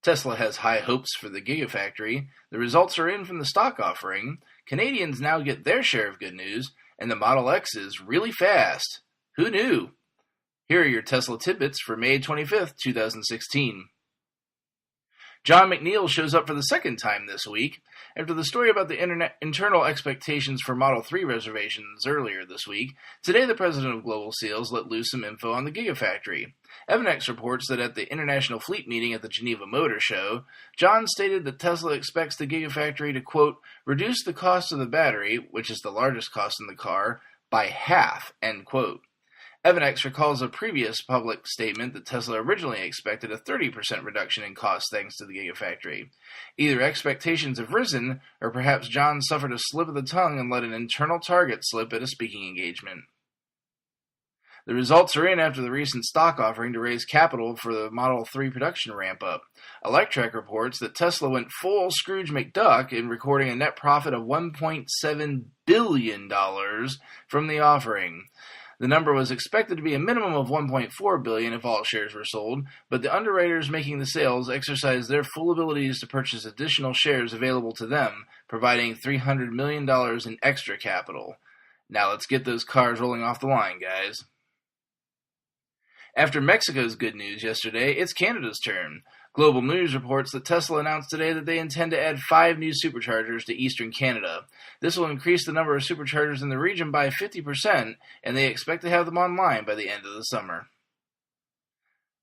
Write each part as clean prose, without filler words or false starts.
Tesla has high hopes for the Gigafactory, the results are in from the stock offering, Canadians now get their share of good news, and the Model X is really fast. Who knew? Here are your Tesla tidbits for May 25th, 2016. John McNeil shows up for the second time this week. After the story about the internal expectations for Model 3 reservations earlier this week, today the president of Global Sales let loose some info on the Gigafactory. Evanex reports that at the International Fleet meeting at the Geneva Motor Show, John stated that Tesla expects the Gigafactory to, quote, reduce the cost of the battery, which is the largest cost in the car, by half, end quote. Evanex recalls a previous public statement that Tesla originally expected a 30% reduction in cost thanks to the Gigafactory. Either expectations have risen, or perhaps John suffered a slip of the tongue and let an internal target slip at a speaking engagement. The results are in after the recent stock offering to raise capital for the Model 3 production ramp-up. Electrek reports that Tesla went full Scrooge McDuck in recording a net profit of $1.7 billion from the offering. The number was expected to be a minimum of $1.4 billion if all shares were sold, but the underwriters making the sales exercised their full abilities to purchase additional shares available to them, providing $300 million in extra capital. Now let's get those cars rolling off the line, guys. After Mexico's good news yesterday, it's Canada's turn. Global News reports that Tesla announced today that they intend to add 5 new Superchargers to eastern Canada. This will increase the number of Superchargers in the region by 50%, and they expect to have them online by the end of the summer.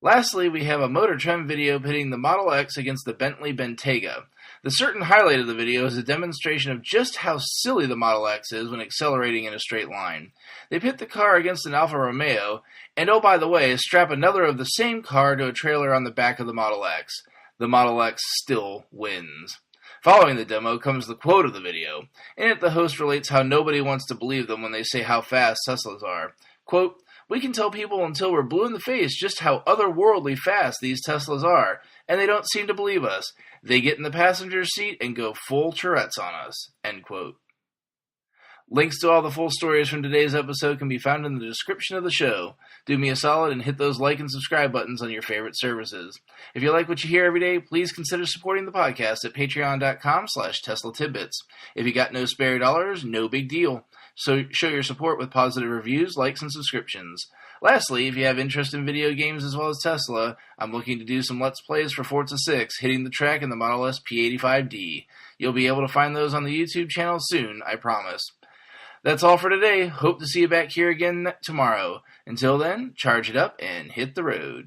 Lastly, we have a Motor Trend video pitting the Model X against the Bentley Bentayga. The certain highlight of the video is a demonstration of just how silly the Model X is when accelerating in a straight line. They pit the car against an Alfa Romeo, and oh by the way, strap another of the same car to a trailer on the back of the Model X. The Model X still wins. Following the demo comes the quote of the video. In it, the host relates how nobody wants to believe them when they say how fast Teslas are. Quote, we can tell people until we're blue in the face just how otherworldly fast these Teslas are, and they don't seem to believe us. They get in the passenger seat and go full Tourette's on us. End quote. Links to all the full stories from today's episode can be found in the description of the show. Do me a solid and hit those like and subscribe buttons on your favorite services. If you like what you hear every day, please consider supporting the podcast at patreon.com/Tesla Tidbits. If you got no spare dollars, no big deal. So show your support with positive reviews, likes, and subscriptions. Lastly, if you have interest in video games as well as Tesla, I'm looking to do some Let's Plays for Forza 6, hitting the track in the Model S P85D. You'll be able to find those on the YouTube channel soon, I promise. That's all for today. Hope to see you back here again tomorrow. Until then, charge it up and hit the road.